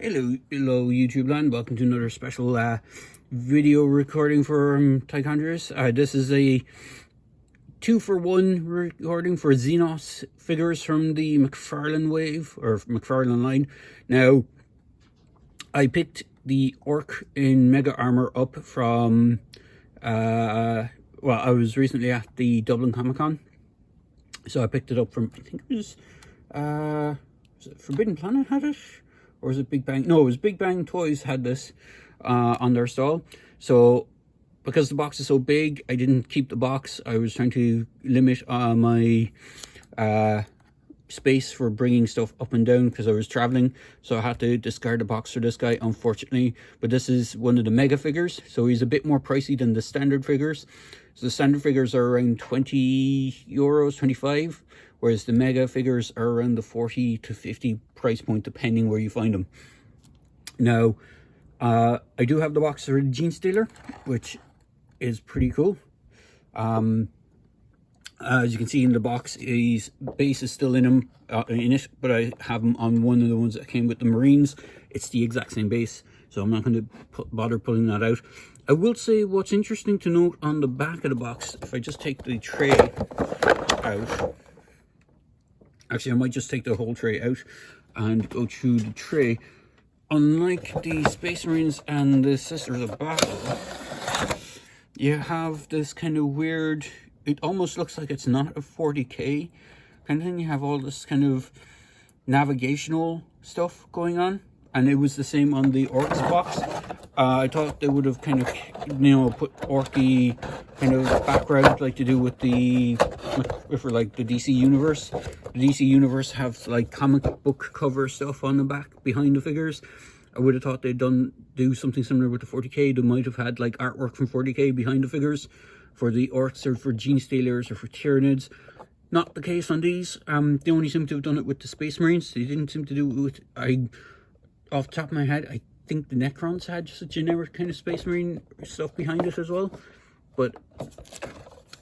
Hello YouTube land, welcome to another special video recording for Tyranid. This is a 2-for-1 recording for Xenos figures from the McFarlane wave, or McFarlane line. Now, I picked the Ork in Mega Armor up from, well, I was recently at the Dublin Comic Con, so I picked it up from, I think it was it Forbidden Planet had it? Or was it Big Bang? No, it was Big Bang Toys had this on their stall. So because the box is so big, I didn't keep the box. I was trying to limit my space for bringing stuff up and down because I was traveling. So I had to discard the box for this guy, unfortunately. But this is one of the mega figures. So he's a bit more pricey than the standard figures. So the standard figures are around €20, 25. Whereas the mega figures are around the 40 to 50 price point, depending where you find them. Now, I do have the box for the Genestealer, which is pretty cool. As you can see in the box, his base is still in it, but I have him on one of the ones that came with the Marines. It's the exact same base, so I'm not going to bother pulling that out. I will say what's interesting to note on the back of the box, if I just take the tray out. Actually, I might just take the whole tray out and go through the tray. Unlike the Space Marines and the Sisters of Battle, you have this kind of weird, it almost looks like it's not a 40k kind of thing. You have all this kind of navigational stuff going on. And it was the same on the Ork's box. I thought they would have kind of, you know, put Orky kind of background like to do with the, for like the DC Universe. The DC Universe have like comic book cover stuff on the back behind the figures. I would have thought they'd do something similar with the 40k. They might have had like artwork from 40k behind the figures for the Orks or for Genestealers or for Tyranids. Not the case on these. They only seem to have done it with the Space Marines. They didn't seem to do it with, off the top of my head, I think the Necrons had just a generic kind of Space Marine stuff behind it as well. But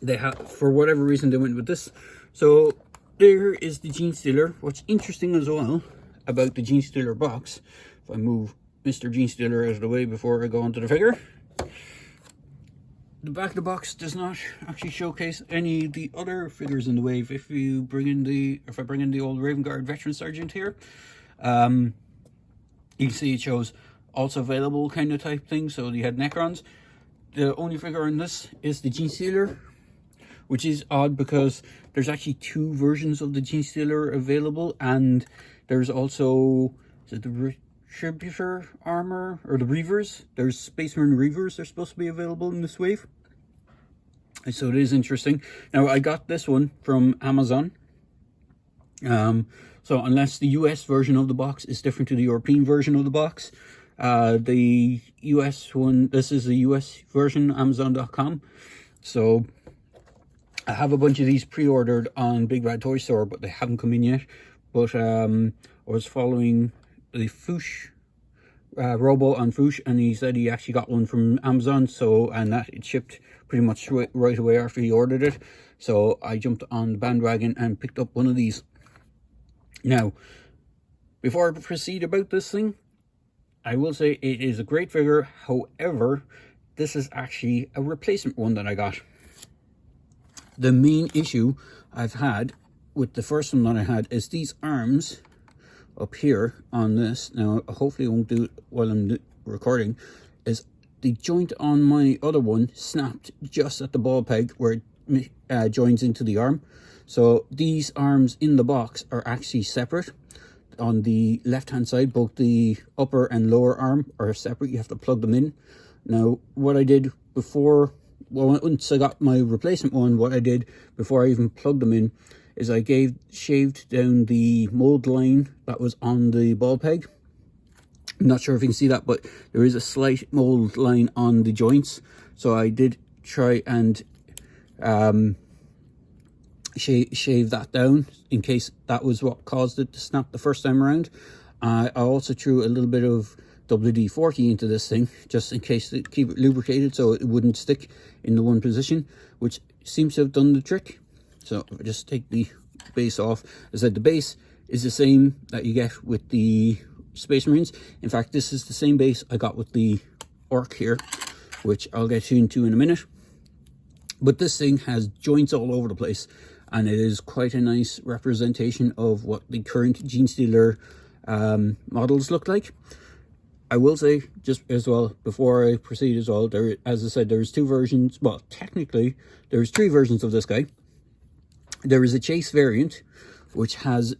they have, for whatever reason, they went with this. So there is the Genestealer. What's interesting as well about the Genestealer box, if I move Mr. Genestealer out of the way before I go onto the figure, the back of the box does not actually showcase any of the other figures in the wave. If I bring in the old Raven Guard Veteran Sergeant here, you can see it shows also available kind of type thing. So you had Necrons. The only figure in this is the Genestealer, which is odd because there's actually two versions of the Genestealer available, and there's also, is it the Retributor armor or the Reavers? There's Space Marine Reavers. They're supposed to be available in this wave. And so it is interesting. Now I got this one from Amazon. So unless the US version of the box is different to the European version of the box, the US one, this is the US version, Amazon.com. So I have a bunch of these pre-ordered on Big Bad Toy Store, but they haven't come in yet. But I was following the Foosh, Robo on Foosh, and he said he actually got one from Amazon. So, and that it shipped pretty much right away after he ordered it. So I jumped on the bandwagon and picked up one of these. Now, before I proceed about this thing, I will say it is a great figure. However, this is actually a replacement one that I got. The main issue I've had with the first one that I had is these arms up here on this. Now, hopefully I won't do it while I'm recording. Is the joint on my other one snapped just at the ball peg where it joins into the arm. So these arms in the box are actually separate. On the left hand side, both the upper and lower arm are separate. You have to plug them in. Now, what I did before, well, once I got my replacement one, what I did before I even plugged them in is I shaved down the mold line that was on the ball peg. I'm not sure if you can see that, but there is a slight mold line on the joints. So I did try and shave that down in case that was what caused it to snap the first time around. I also threw a little bit of WD-40 into this thing just in case to keep it lubricated so it wouldn't stick in the one position, which seems to have done the trick. So if I just take the base off, as I said, the base is the same that you get with the Space Marines. In fact, this is the same base I got with the Ork here, which I'll get into in a minute. But this thing has joints all over the place, and it is quite a nice representation of what the current Genestealer models look like. I will say, just as well, before I proceed as well, there, as I said, there's two versions. Well, technically, there's three versions of this guy. There is a chase variant, which has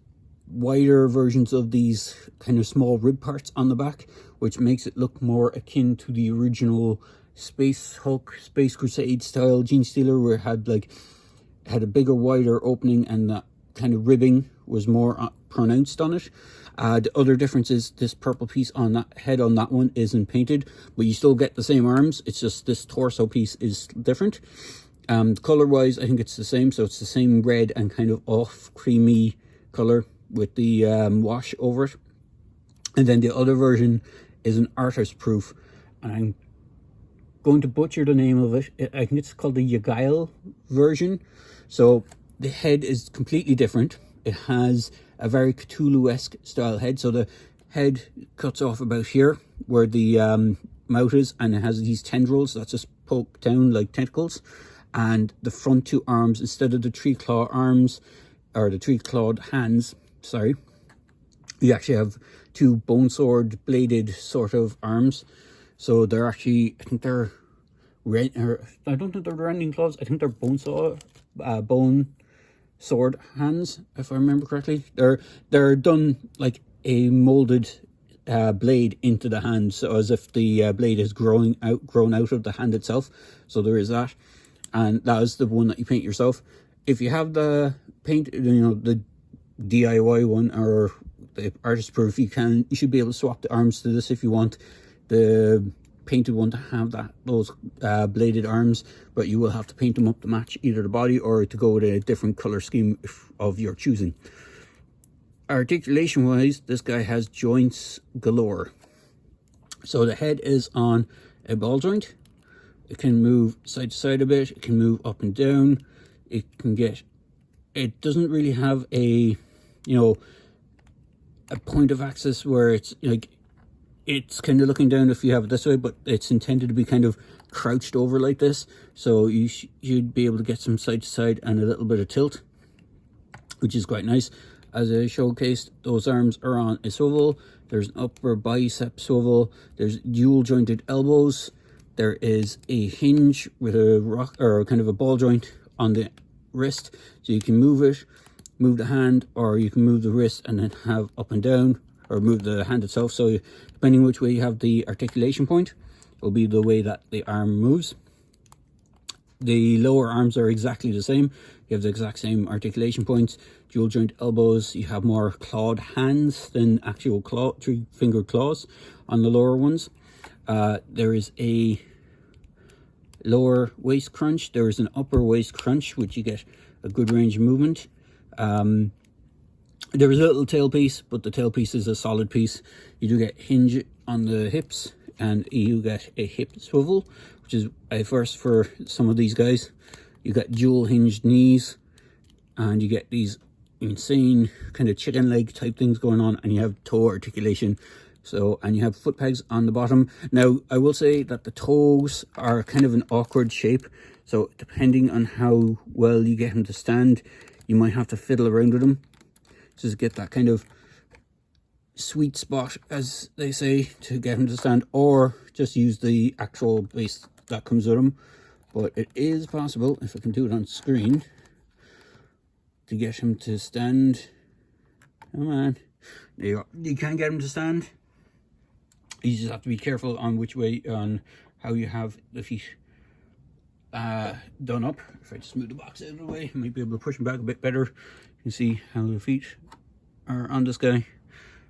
wider versions of these kind of small rib parts on the back, which makes it look more akin to the original Space Hulk, Space Crusade style Genestealer, where it had a bigger, wider opening, and that kind of ribbing was more pronounced on it. The other difference is this purple piece on that head on that one isn't painted, but you still get the same arms. It's just this torso piece is different. Color wise, I think it's the same, so it's the same red and kind of off creamy color with the wash over it. And then the other version is an artist proof, and I'm going to butcher the name of it. I think it's called the Yagail version. So the head is completely different. It has a very Cthulhu-esque style head. So the head cuts off about here where the mouth is, and it has these tendrils that just poke down like tentacles. And the front two arms, instead of the three claw arms, or the three clawed hands, sorry, you actually have two bone sword bladed sort of arms. So they're actually, I think they're I don't think they're rending claws. I think they're bone sword hands, if I remember correctly. They're done like a molded blade into the hand, so as if the blade is grown out of the hand itself. So there is that, and that is the one that you paint yourself. If you have the paint, the DIY one or the artist proof, you should be able to swap the arms to this if you want the painted one to have those bladed arms, but you will have to paint them up to match either the body or to go with a different color scheme of your choosing. Articulation wise, this guy has joints galore. So the head is on a ball joint. It can move side to side a bit. It can move up and down. It doesn't really have a point of access where it's like, it's kind of looking down if you have it this way, but it's intended to be kind of crouched over like this. So you should be able to get some side to side and a little bit of tilt, which is quite nice. As I showcased, those arms are on a swivel. There's an upper bicep swivel. There's dual jointed elbows. There is a hinge with a rock or kind of a ball joint on the wrist, so you can move it, move the hand, or you can move the wrist and then have up and down, or move the hand itself. So depending which way you have the articulation point will be the way that the arm moves. The lower arms are exactly the same. You have the exact same articulation points, dual joint elbows. You have more clawed hands than actual three-fingered claws on the lower ones. There is a lower waist crunch. There is an upper waist crunch, which you get a good range of movement. There is a little tailpiece, but the tailpiece is a solid piece. You do get hinge on the hips, and you get a hip swivel, which is a first for some of these guys. You got dual hinged knees, and you get these insane kind of chicken leg type things going on, and you have toe articulation. So, and you have foot pegs on the bottom. Now, I will say that the toes are kind of an awkward shape. So depending on how well you get him to stand, you might have to fiddle around with him. Just get that kind of sweet spot, as they say, to get him to stand, or just use the actual base that comes with him. But it is possible, if I can do it on screen, to get him to stand. Come on. There you go. You can get him to stand. You just have to be careful on which way, on how you have the feet done up. If I just move the box out of the way, I might be able to push him back a bit better. You can see how the feet are on this guy.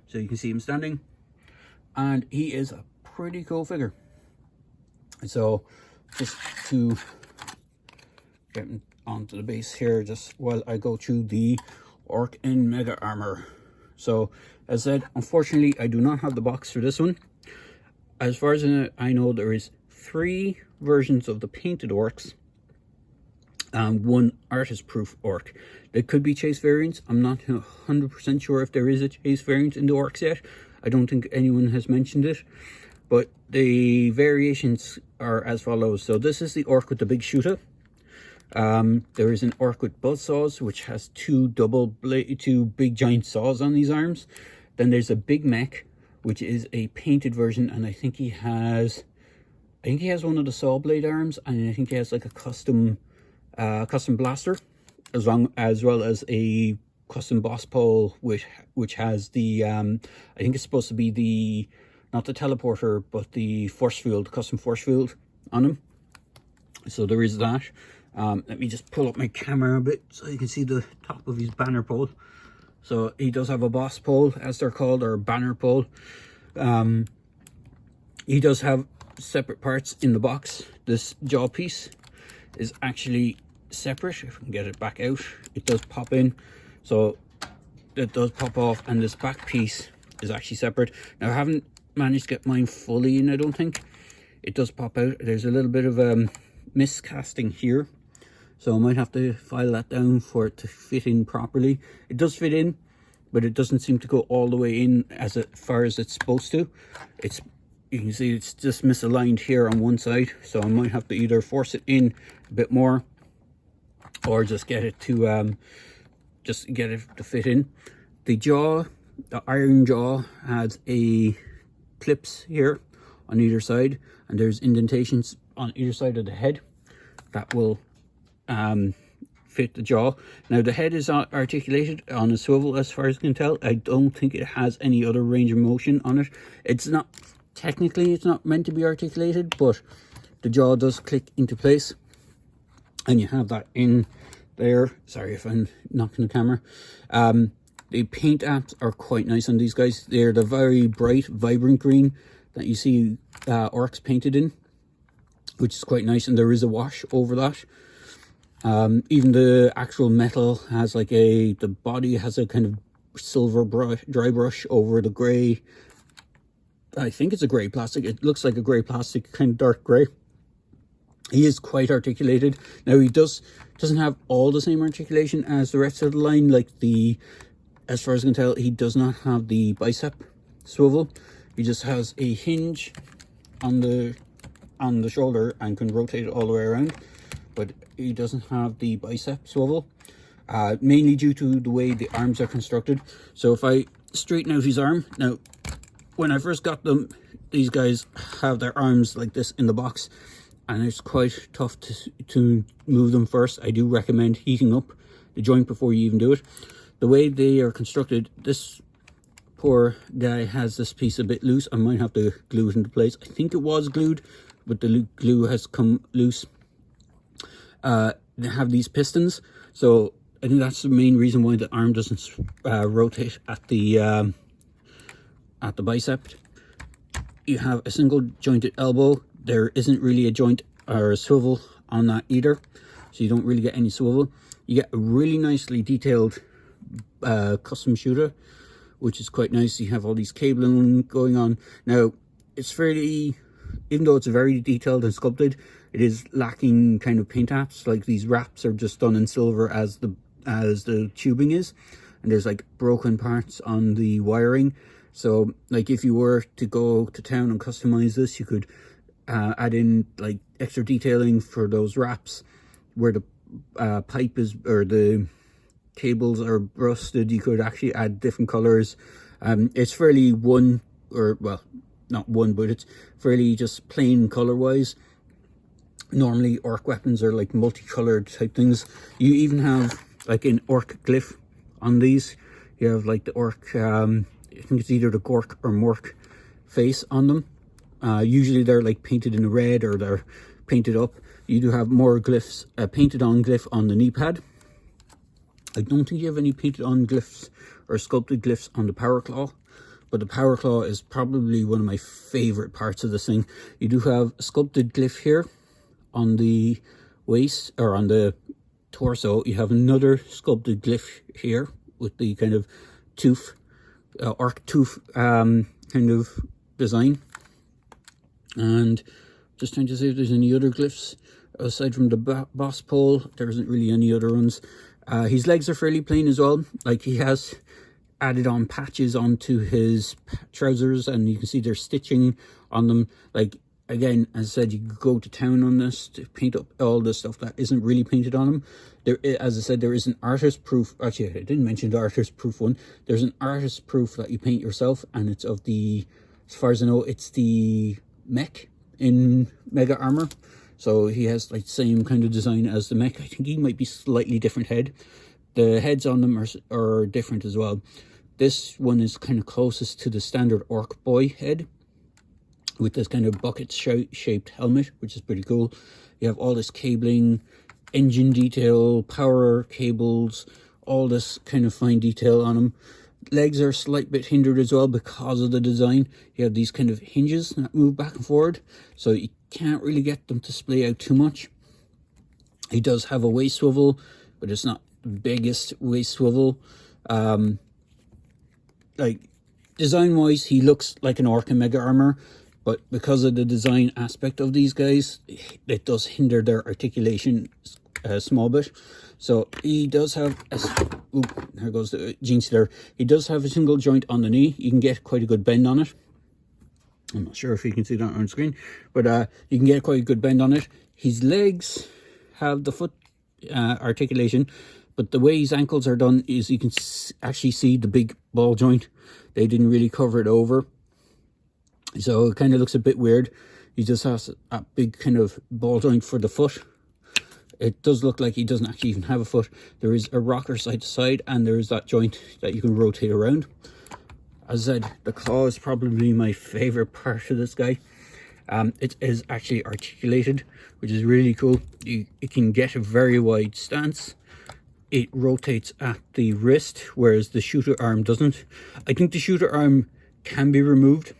So you can see him standing. And he is a pretty cool figure. So just to get him onto the base here, just while I go through the Ork in Mega Armor. So as I said, unfortunately I do not have the box for this one. As far as I know, there is 3 versions of the painted orcs and 1 artist proof orc. There could be chase variants. I'm not 100% sure if there is a chase variant in the orcs yet. I don't think anyone has mentioned it, but the variations are as follows. So this is the Ork with the big shooter. There is an Ork with buzzsaws, which has two big giant saws on these arms. Then there's a big mech, which is a painted version, and I think he has one of the saw blade arms, and I think he has like a custom blaster, as well as a custom boss pole, which has the I think it's supposed to be the, not the teleporter, but the force field, custom force field on him. So there is that. Let me just pull up my camera a bit so you can see the top of his banner pole. So he does have a boss pole, as they're called, or a banner pole. He does have separate parts in the box. This jaw piece is actually separate. If we can get it back out, it does pop in, so it does pop off, and this back piece is actually separate. Now I haven't managed to get mine fully in, I don't think. It does pop out. There's a little bit of miscasting here, so I might have to file that down for it to fit in properly. It does fit in, but it doesn't seem to go all the way in as far as it's supposed to. You can see it's just misaligned here on one side, so I might have to either force it in a bit more, or just get it to fit in. The jaw, the iron jaw, has a clips here on either side, and there's indentations on either side of the head that will fit the jaw. Now the head is articulated on a swivel, as far as I can tell. I don't think it has any other range of motion on it. It's not technically, it's not meant to be articulated, but the jaw does click into place, and you have that in there. Sorry if I'm knocking the camera. The paint apps are quite nice on these guys. They're the very bright, vibrant green that you see Orks painted in, which is quite nice, and there is a wash over that. Even the actual metal has like the body has a kind of silver dry brush over the grey. I think it's a grey plastic. It looks like a grey plastic, kind of dark grey. He is quite articulated. Now he doesn't have all the same articulation as the rest of the line. Like as far as I can tell, he does not have the bicep swivel. He just has a hinge on the shoulder and can rotate it all the way around, but he doesn't have the bicep swivel, mainly due to the way the arms are constructed. So if I straighten out his arm, now when I first got them, these guys have their arms like this in the box, and it's quite tough to move them first. I do recommend heating up the joint before you even do it. The way they are constructed, this poor guy has this piece a bit loose. I might have to glue it into place. I think it was glued, but the glue has come loose. They have these pistons, so I think that's the main reason why the arm doesn't rotate at the bicep. You have a single jointed elbow. There isn't really a joint or a swivel on that either, so you don't really get any swivel. You get a really nicely detailed custom shooter, which is quite nice. You have all these cabling going on. Now it's fairly, even though it's very detailed and sculpted, it is lacking kind of paint apps. Like these wraps are just done in silver as the tubing is, and there's like broken parts on the wiring. So like if you were to go to town and customize this, you could add in like extra detailing for those wraps where the pipe is, or the cables are rusted. You could actually add different colors. It's fairly not one, but it's fairly just plain color wise. Normally Ork weapons are like multicolored type things. You even have like an Ork glyph on these. You have like the Ork, I think it's either the Gork or Mork face on them. Usually they're like painted in red, or they're painted up. You do have more glyphs, painted on glyph on the knee pad. I don't think you have any painted on glyphs or sculpted glyphs on the power claw, but the power claw is probably one of my favorite parts of this thing. You do have a sculpted glyph here on the waist, or on the torso. You have another sculpted glyph here with the kind of tooth, Ork tooth kind of design. And just trying to see if there's any other glyphs aside from the boss pole. There isn't really any other ones. His legs are fairly plain as well. Like he has added on patches onto his trousers, and you can see there's stitching on them. Like, again, as I said, you could go to town on this to paint up all the stuff that isn't really painted on them. There, as I said, there is an artist proof. Actually, I didn't mention the artist proof one. There's an artist proof that you paint yourself, and it's of the, as far as I know, it's the mech in Mega Armor. So he has like same kind of design as the mech. I think he might be slightly different head. The heads on them are different as well. This one is kind of closest to the standard Ork boy head, with this kind of bucket shaped helmet, which is pretty cool. You have all this cabling, engine detail, power cables, all this kind of fine detail on them. Legs are a slight bit hindered as well because of the design. You have these kind of hinges that move back and forward, so you can't really get them to splay out too much. He does have a waist swivel, but it's not the biggest waist swivel. Like, design wise, he looks like an Ork in Mega Armor, but because of the design aspect of these guys, it does hinder their articulation a small bit. So he does have a, there goes the Genestealer. He does have a single joint on the knee. You can get quite a good bend on it. I'm not sure if you can see that on screen, but you can get quite a good bend on it. His legs have the foot articulation, but the way his ankles are done is you can actually see the big ball joint. They didn't really cover it over, so it kind of looks a bit weird. He just has a big kind of ball joint for the foot. It does look like he doesn't actually even have a foot. There is a rocker side to side, and there is that joint that you can rotate around. As I said, the claw is probably my favorite part of this guy. It is actually articulated, which is really cool. It can get a very wide stance. It rotates at the wrist, whereas the shooter arm doesn't. I think the shooter arm can be removed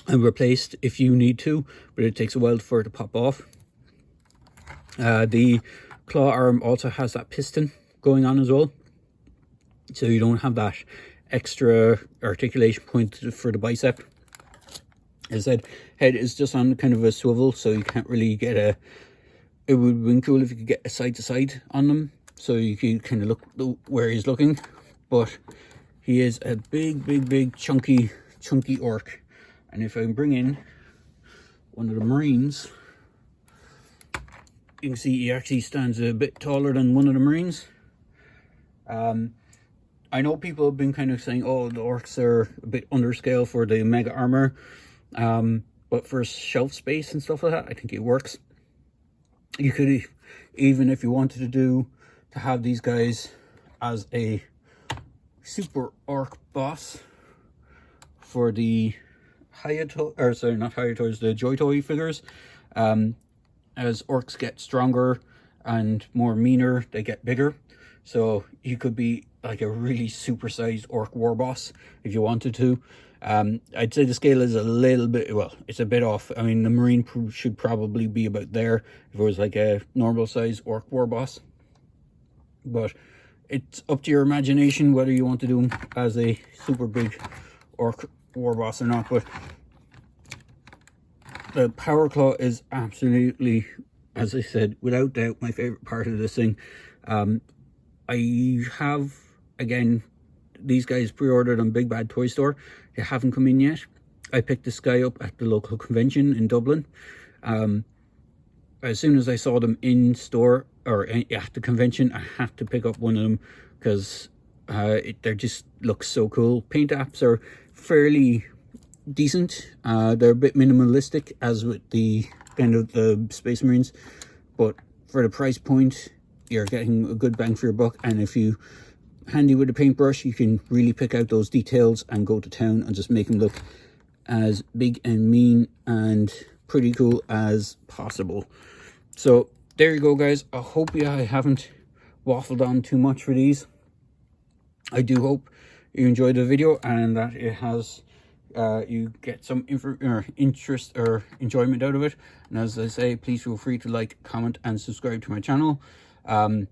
and replaced if you need to, but it takes a while for it to pop off. The claw arm also has that piston going on as well, so you don't have that extra articulation point for the bicep. As I said, head is just on kind of a swivel, so you can't really get a, it would have been cool if you could get a side to side on them, so you could kind of look where he's looking. But he is a big chunky Ork. And if I can bring in one of the Marines, you can see he actually stands a bit taller than one of the Marines. I know people have been kind of saying, oh, the Orks are a bit underscale for the Mega Armor, but for shelf space and stuff like that, I think it works. You could, even if you wanted to have these guys as a super Ork boss for the Hayato, or sorry, not Hayatos, the Joy Toy figures. As Orks get stronger and more meaner, they get bigger. So you could be like a really supersized Ork war boss if you wanted to. I'd say the scale is a little bit, well, it's a bit off. I mean, the Marine should probably be about there if it was like a normal size Ork war boss. But it's up to your imagination whether you want to do him as a super big Ork war boss or not. But the Power Claw is absolutely, as I said, without doubt, my favorite part of this thing. I have, again, these guys pre-ordered on Big Bad Toy Store. They haven't come in yet. I picked this guy up at the local convention in Dublin. As soon as I saw them in store, or at the convention, I had to pick up one of them because they just look so cool. Paint apps are fairly decent. They're a bit minimalistic, as with the kind of the Space Marines, but for the price point, you're getting a good bang for your buck. And if you handy with a paintbrush, you can really pick out those details and go to town and just make them look as big and mean and pretty cool as possible. So there you go, guys. I hope I haven't waffled on too much for these. I do hope you enjoyed the video and that it has you get some interest or enjoyment out of it. And as I say, please feel free to like, comment and subscribe to my channel. The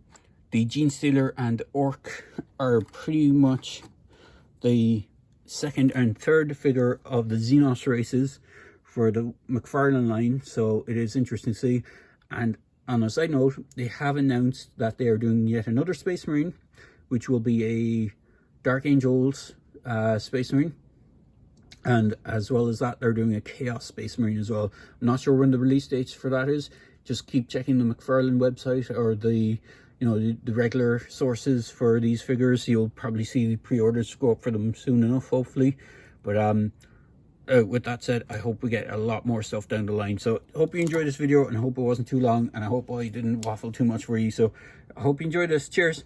Genestealer and Ork are pretty much the second and third figure of the Xenos races for the McFarlane line, so it is interesting to see. And on a side note, they have announced that they are doing yet another Space Marine, which will be a Dark Angels Space Marine, and as well as that they're doing a Chaos Space Marine as well. I'm not sure when the release dates for that is. Just keep checking the McFarlane website or the the regular sources for these figures. You'll probably see the pre-orders go up for them soon enough, hopefully. But with that said, I hope we get a lot more stuff down the line. So I hope you enjoyed this video, and I hope it wasn't too long, and I hope I didn't waffle too much for you. So I hope you enjoyed this. Cheers.